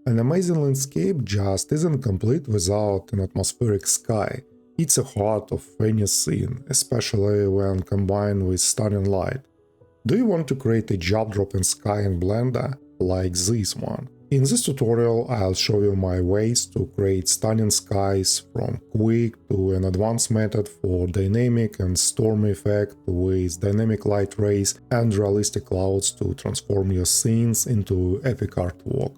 An amazing landscape just isn't complete without an atmospheric sky. It's the heart of any scene, especially when combined with stunning light. Do you want to create a jaw-dropping sky in Blender, like this one? In this tutorial, I'll show you my ways to create stunning skies, from quick to an advanced method for dynamic and stormy effect with dynamic light rays and realistic clouds to transform your scenes into epic artwork.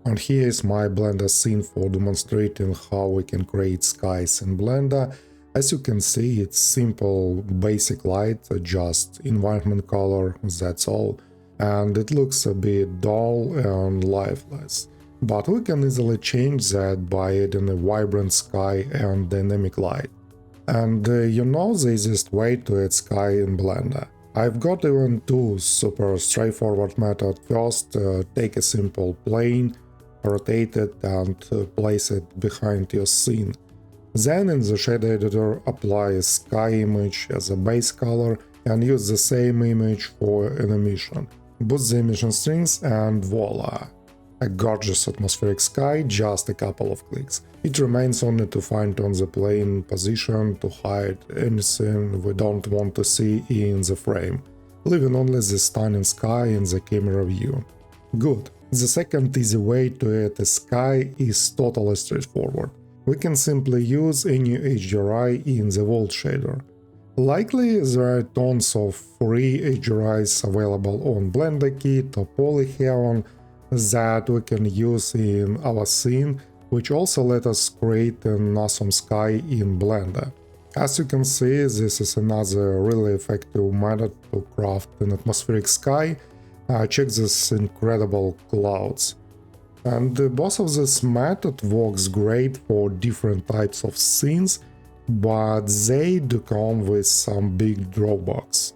And here is my Blender scene for demonstrating how we can create skies in Blender. As you can see, it's simple, basic light, just environment color, that's all. And it looks a bit dull and lifeless. But we can easily change that by adding a vibrant sky and dynamic light. And you know the easiest way to add sky in Blender. I've got even two super straightforward methods. First, take a simple plane, rotate it and place it behind your scene. Then in the shader editor, apply a sky image as a base color and use the same image for an emission. Boost the emission strings and voila! A gorgeous atmospheric sky, just a couple of clicks. It remains only to find on the plane position to hide anything we don't want to see in the frame, leaving only the stunning sky in the camera view. Good. The second easy way to add a sky is totally straightforward. We can simply use any HDRI in the world shader. Likely there are tons of free HDRIs available on Blender Kit or Polyheaven that we can use in our scene, which also let us create an awesome sky in Blender. As you can see, this is another really effective method to craft an atmospheric sky. Check these incredible clouds. And both of this method works great for different types of scenes, but they do come with some big drawbacks.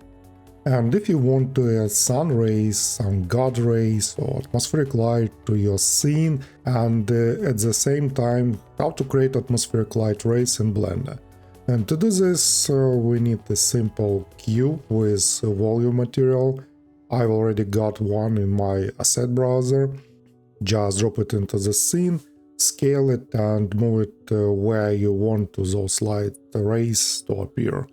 And if you want to add sun rays, some god rays or atmospheric light to your scene, and at the same time how to create atmospheric light rays in Blender. And to do this we need a simple cube with volume material. I've already got one in my asset browser. Just drop it into the scene, scale it and move it where you want those light rays to appear.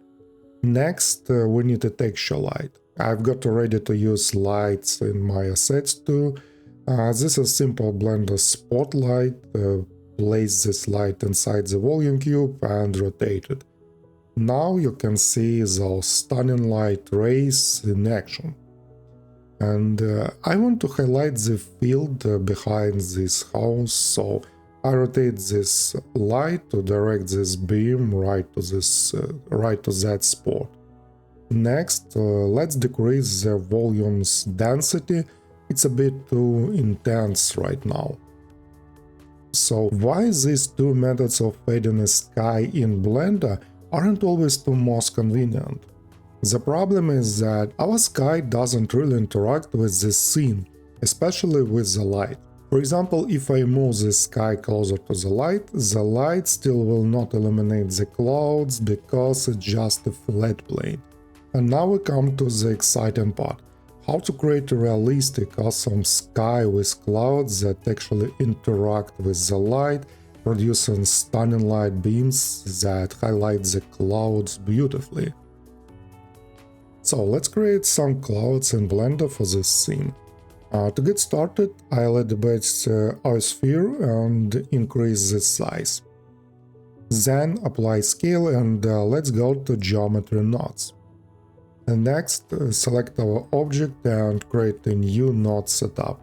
Next, we need a texture light. I've got ready to use lights in my assets too. This is simple Blender spotlight. Place this light inside the volume cube and rotate it. Now you can see those stunning light rays in action. And I want to highlight the field behind this house, so I rotate this light to direct this beam right to that spot. Next, let's decrease the volume's density. It's a bit too intense right now. So why these two methods of adding a sky in Blender aren't always the most convenient? The problem is that our sky doesn't really interact with this scene, especially with the light. For example, if I move the sky closer to the light still will not illuminate the clouds because it's just a flat plane. And now we come to the exciting part. How to create a realistic, awesome sky with clouds that actually interact with the light, producing stunning light beams that highlight the clouds beautifully. So let's create some clouds in Blender for this scene. To get started, I'll elevate our sphere and increase the size. Then apply scale and let's go to geometry nodes. And next, select our object and create a new node setup.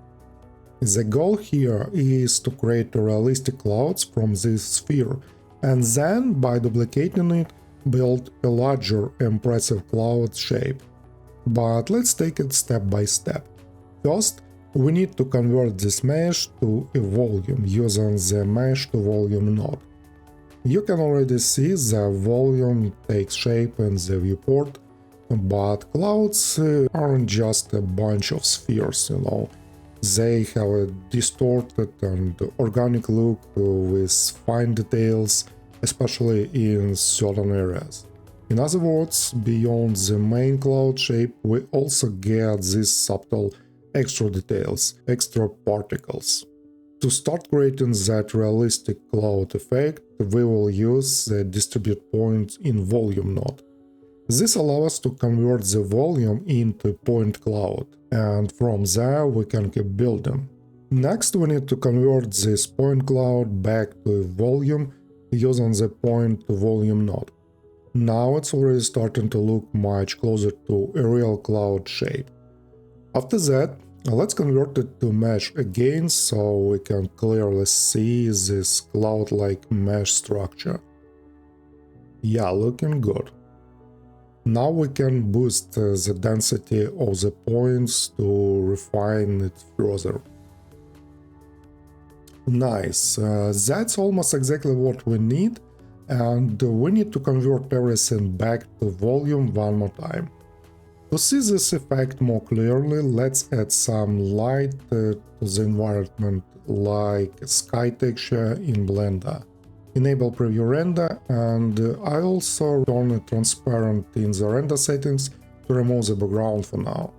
The goal here is to create realistic clouds from this sphere, and then, by duplicating it, build a larger, impressive cloud shape. But let's take it step by step. First, we need to convert this mesh to a volume using the mesh to volume node. You can already see the volume takes shape in the viewport, but clouds aren't just a bunch of spheres, you know. They have a distorted and organic look with fine details, especially in certain areas. In other words, beyond the main cloud shape, we also get these subtle extra details, extra particles. To To start creating that realistic cloud effect, we will use the distribute point in volume node. This allows us to convert the volume into point cloud, and from there we can keep building. Next, we need to convert this point cloud back to volume using the point to volume node. Now it's already starting to look much closer to a real cloud shape. After that, let's convert it to mesh again so we can clearly see this cloud-like mesh structure. Yeah, looking good. Now we can boost the density of the points to refine it further. Nice, that's almost exactly what we need, and we need to convert everything back to volume one more time. To see this effect more clearly, let's add some light to the environment, like sky texture in Blender. Enable preview render, and I also turn it transparent in the render settings to remove the background for now.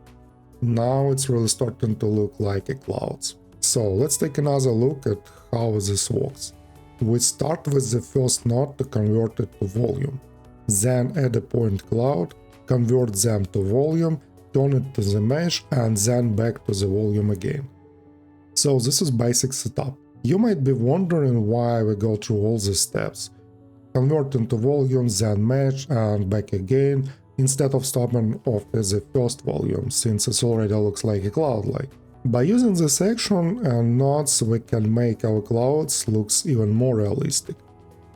Now it's really starting to look like a clouds. So let's take another look at how this works. We start with the first node to convert it to volume, then add a point cloud, convert them to volume, turn it to the mesh, and then back to the volume again. So this is basic setup. You might be wondering why we go through all these steps. Convert into volume, then mesh, and back again, instead of stopping after the first volume, since it already looks like a cloud-like. By using this action and nodes, we can make our clouds look even more realistic.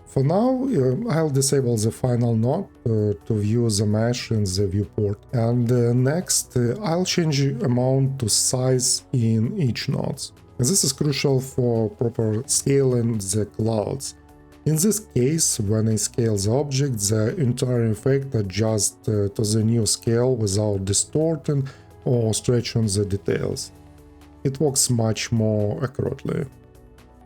For now, I'll disable the final node to view the mesh in the viewport, and next I'll change the amount to size in each node. This is crucial for proper scaling the clouds. In this case, when I scale the object, the entire effect adjusts to the new scale without distorting or stretching the details. It works much more accurately.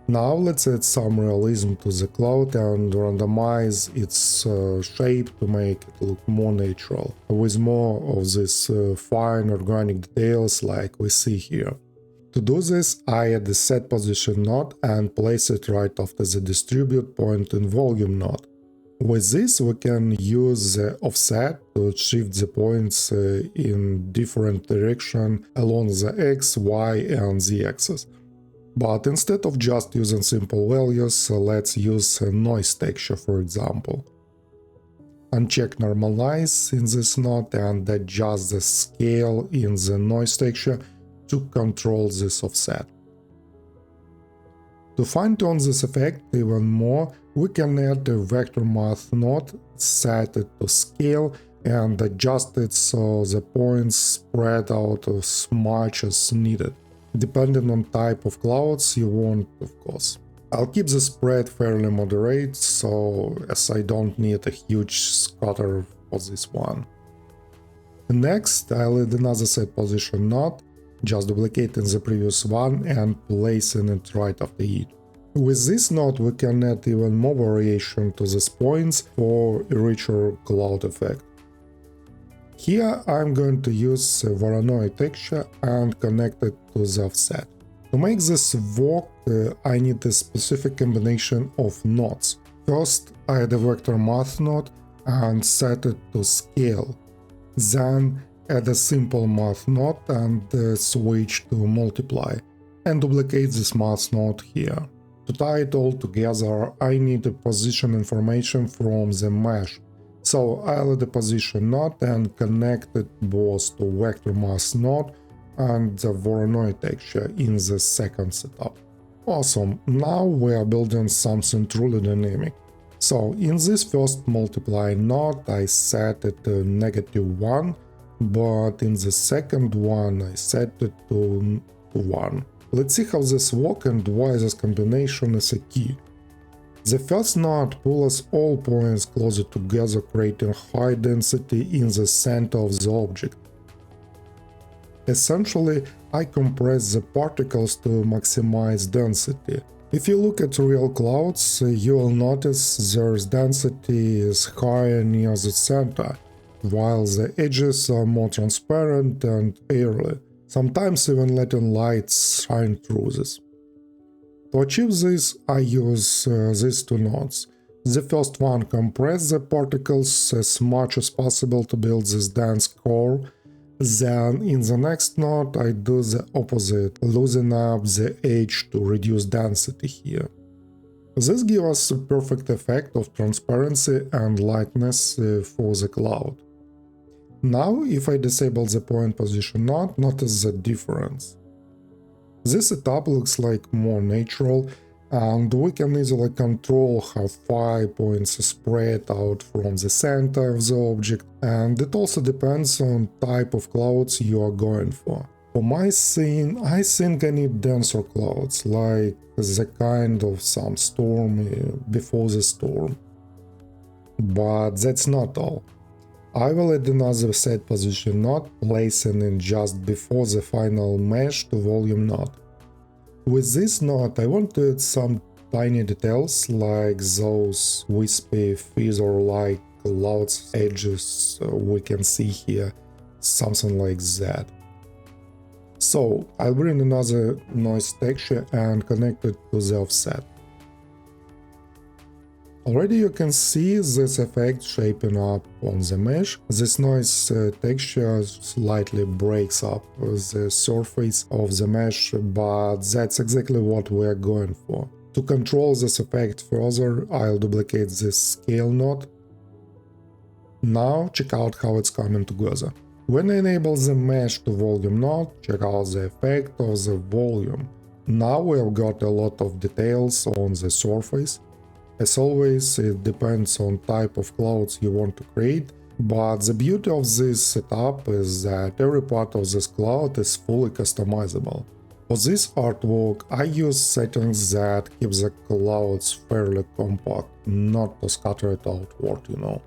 Now let's add some realism to the cloud and randomize its shape to make it look more natural, with more of these fine organic details like we see here. To do this, I add the set position node and place it right after the distribute point in volume node. With this, we can use the offset to shift the points in different direction along the x, y, and z axis. But instead of just using simple values, let's use a noise texture, for example. Uncheck normalize in this node and adjust the scale in the noise texture to control this offset. To fine-tune this effect even more, we can add a vector math node, set it to scale, and adjust it so the points spread out as much as needed, depending on type of clouds you want, of course. I'll keep the spread fairly moderate, so as I don't need a huge scatter for this one. Next, I'll add another set position node, just duplicating the previous one and placing it right after it. With this node, we can add even more variation to these points for a richer cloud effect. Here I'm going to use a Voronoi texture and connect it to the offset. To make this work, I need a specific combination of nodes. First, I add a vector math node and set it to scale. Then add a simple math node and switch to multiply, and duplicate this math node here. To tie it all together, I need a position information from the mesh, so I'll add a position node and connect it both to vector math node and the Voronoi texture in the second setup. Awesome, now we are building something truly dynamic. So in this first multiply node I set it to -1, but in the second one I set it to 1. Let's see how this works and why this combination is a key. The first node pulls all points closer together, creating high density in the center of the object. Essentially, I compress the particles to maximize density. If you look at real clouds, you will notice their density is higher near the center, while the edges are more transparent and airy, sometimes even letting light shine through this. To achieve this, I use these two nodes. The first one compress the particles as much as possible to build this dense core. Then in the next node I do the opposite, loosen up the edge to reduce density here. This gives us a perfect effect of transparency and lightness for the cloud. Now if I disable the point position node, notice the difference. This setup looks like more natural, and we can easily control how far points are spread out from the center of the object, and it also depends on type of clouds you are going for. For my scene, I think I need denser clouds, like the kind of some storm before the storm. But that's not all. I will add another set position node, placing it just before the final mesh to volume node. With this node I want to add some tiny details like those wispy feather-like clouds edges we can see here, something like that. So I'll bring another noise texture and connect it to the offset. Already you can see this effect shaping up on the mesh. This noise texture slightly breaks up the surface of the mesh, but that's exactly what we're going for. To control this effect further, I'll duplicate this scale node. Now check out how it's coming together. When I enable the mesh to volume node, check out the effect of the volume. Now we've got a lot of details on the surface. As always, it depends on type of clouds you want to create, but the beauty of this setup is that every part of this cloud is fully customizable. For this artwork, I use settings that keep the clouds fairly compact, not to scatter it outward, you know.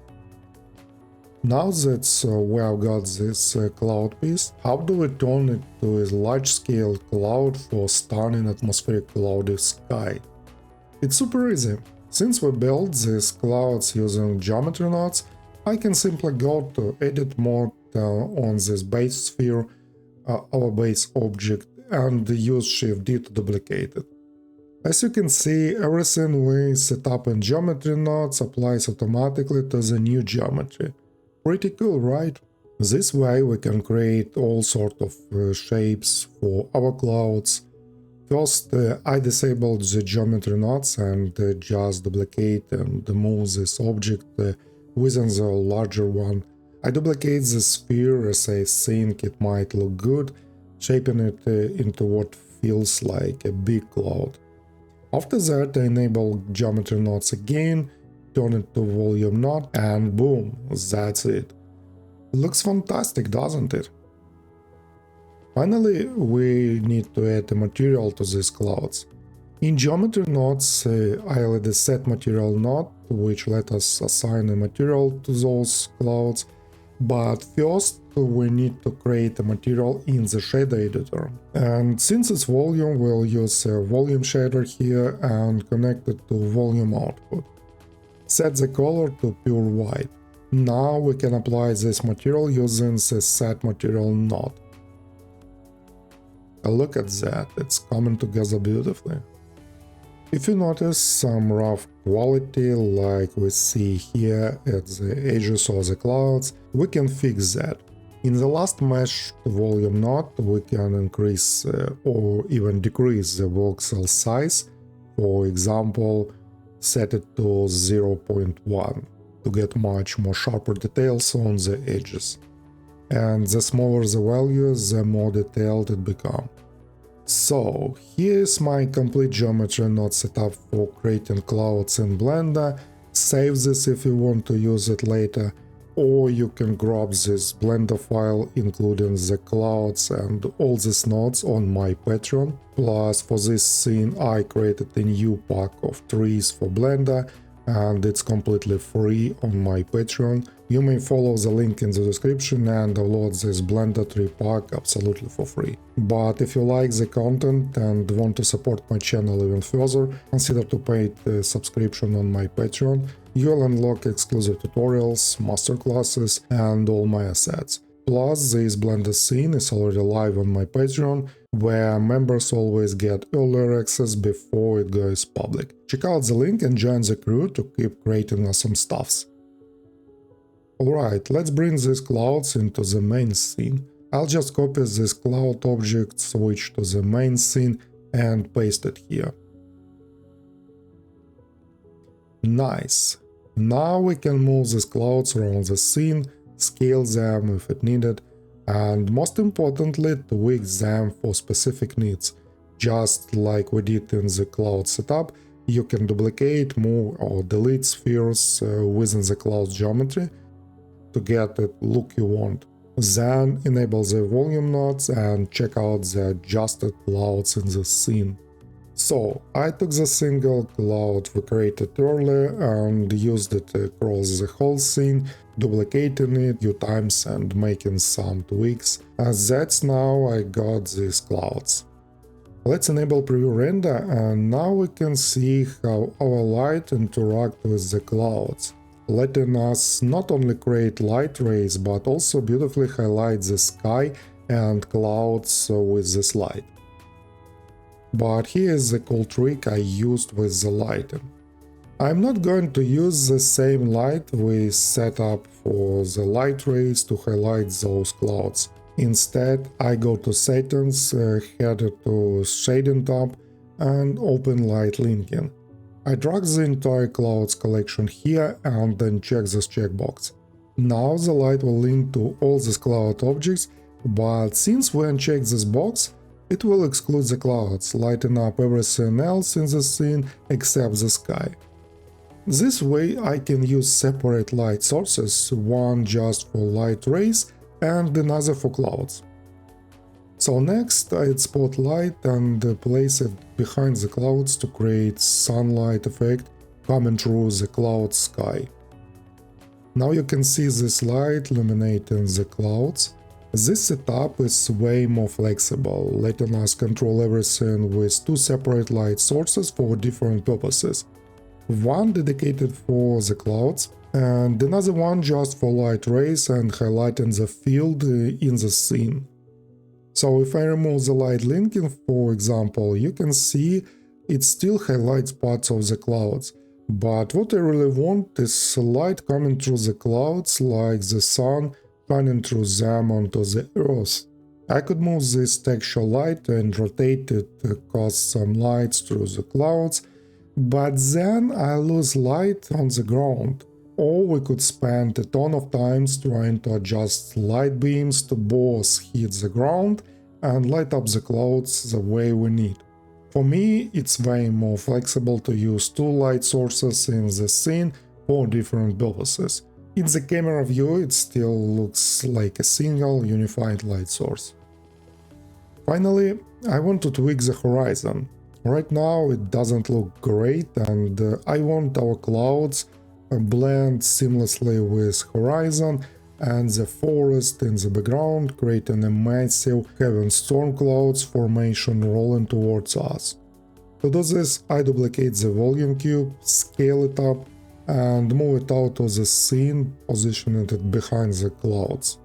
Now that we have got this cloud piece, how do we turn it to a large-scale cloud for stunning atmospheric cloudy sky? It's super easy. Since we built these clouds using geometry nodes, I can simply go to Edit mode on this base sphere, our base object, and use Shift-D to duplicate it. As you can see, everything we set up in geometry nodes applies automatically to the new geometry. Pretty cool, right? This way we can create all sorts of shapes for our clouds. First, I disabled the geometry nodes and just duplicate and move this object within the larger one. I duplicate the sphere as I think it might look good, shaping it into what feels like a big cloud. After that, I enable geometry nodes again, turn it to volume node, and boom, that's it. Looks fantastic, doesn't it? Finally, we need to add a material to these clouds. In geometry nodes, I'll add a set material node, which let us assign a material to those clouds. But first, we need to create a material in the shader editor. And since it's volume, we'll use a volume shader here and connect it to volume output. Set the color to pure white. Now we can apply this material using the set material node. Look at that, it's coming together beautifully. If you notice some rough quality like we see here at the edges of the clouds, we can fix that. In the last mesh to volume node, we can increase or even decrease the voxel size. For example, set it to 0.1 to get much more sharper details on the edges. And the smaller the value, the more detailed it becomes. So, here's my complete geometry node setup for creating clouds in Blender. Save this if you want to use it later, or you can grab this Blender file including the clouds and all these nodes on my Patreon. Plus, for this scene I created a new pack of trees for Blender, and it's completely free on my Patreon. You may follow the link in the description and download this Blender tree pack absolutely for free. But if you like the content and want to support my channel even further, consider to pay the subscription on my Patreon. You'll unlock exclusive tutorials, masterclasses and all my assets. Plus, this Blender scene is already live on my Patreon, where members always get earlier access before it goes public. Check out the link and join the crew to keep creating awesome stuffs. Alright, let's bring these clouds into the main scene. I'll just copy this cloud object, switch to the main scene and paste it here. Nice. Now we can move these clouds around the scene, scale them if it needed, and most importantly, tweak them for specific needs. Just like we did in the cloud setup, you can duplicate, move or delete spheres within the cloud geometry to get the look you want. Then enable the volume nodes and check out the adjusted clouds in the scene. So, I took the single cloud we created earlier and used it across the whole scene, duplicating it a few times and making some tweaks. As that's now I got these clouds. Let's enable preview render, and now we can see how our light interact with the clouds, letting us not only create light rays but also beautifully highlight the sky and clouds with this light. But here is the cool trick I used with the lighting. I'm not going to use the same light we set up for the light rays to highlight those clouds. Instead, I go to Settings, head to Shading tab and open Light Linking. I drag the entire clouds collection here and then check this checkbox. Now the light will link to all these cloud objects, but since we uncheck this box, it will exclude the clouds, lighting up everything else in the scene except the sky. This way I can use separate light sources, one just for light rays and another for clouds. So next I'd spotlight and place it behind the clouds to create sunlight effect coming through the cloud sky. Now you can see this light illuminating the clouds. This setup is way more flexible, letting us control everything with two separate light sources for different purposes. One dedicated for the clouds, and another one just for light rays and highlighting the field in the scene. So if I remove the light linking, for example, you can see it still highlights parts of the clouds. But what I really want is light coming through the clouds like the sun shining through them onto the earth. I could move this texture light and rotate it to cause some lights through the clouds, but then I lose light on the ground. Or we could spend a ton of times trying to adjust light beams to both hit the ground and light up the clouds the way we need. For me, it's way more flexible to use two light sources in the scene for different purposes. In the camera view, it still looks like a single unified light source. Finally, I want to tweak the horizon. Right now it doesn't look great, and I want our clouds blend seamlessly with horizon and the forest in the background, creating a massive heavy storm clouds formation rolling towards us. To do this, I duplicate the volume cube, scale it up, and move it out of the scene, positioning it behind the clouds.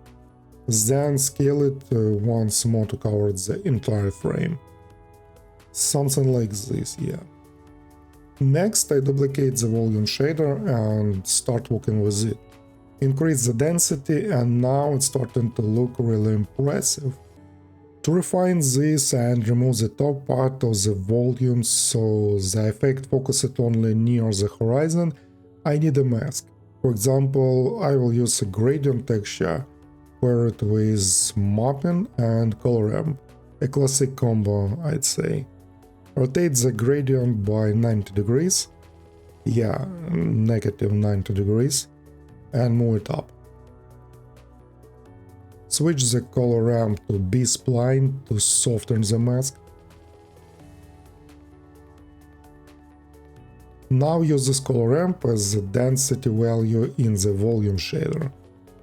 Then scale it once more to cover the entire frame. Something like this, yeah. Next, I duplicate the volume shader and start working with it. Increase the density, and now it's starting to look really impressive. To refine this and remove the top part of the volume so the effect focuses only near the horizon, I need a mask. For example, I will use a gradient texture, pair it with mapping and color ramp, a classic combo, I'd say. Rotate the gradient by 90 degrees, yeah, negative 90 degrees, and move it up. Switch the color ramp to B-spline to soften the mask. Now use this color ramp as the density value in the volume shader.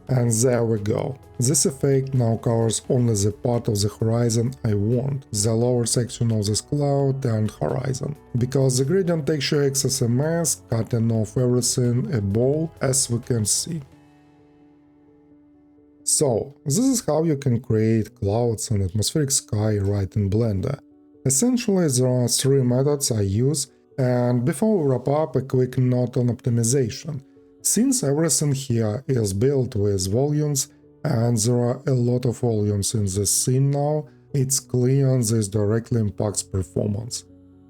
And there we go. This effect now covers only the part of the horizon I want, the lower section of this cloud and horizon. Because the gradient texture acts as a mask, cutting off everything above, as we can see. So, this is how you can create clouds and atmospheric sky right in Blender. Essentially, there are three methods I use, and before we wrap up, a quick note on optimization. Since everything here is built with volumes, and there are a lot of volumes in this scene now, it's clear this directly impacts performance.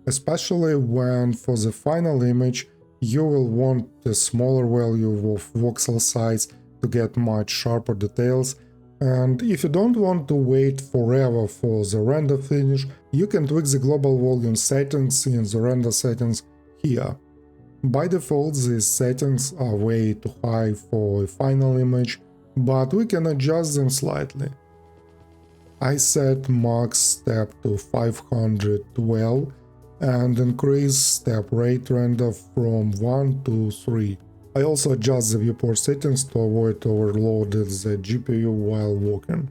Especially when, for the final image, you will want a smaller value of voxel size to get much sharper details, and if you don't want to wait forever for the render finish, you can tweak the global volume settings in the render settings here. By default, these settings are way too high for a final image, but we can adjust them slightly. I set max step to 512 and increase step rate render from 1 to 3. I also adjust the viewport settings to avoid overloading the GPU while working.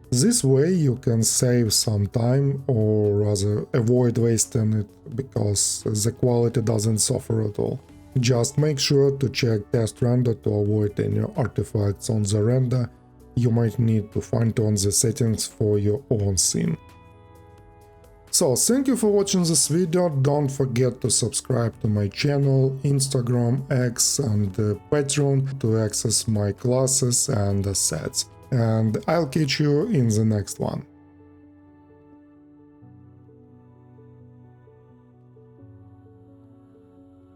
This way you can save some time, or rather avoid wasting it, because the quality doesn't suffer at all. Just make sure to check test render to avoid any artifacts on the render. You might need to fine-tune the settings for your own scene. So, thank you for watching this video. Don't forget to subscribe to my channel, Instagram, X and Patreon to access my classes and assets. And I'll catch you in the next one.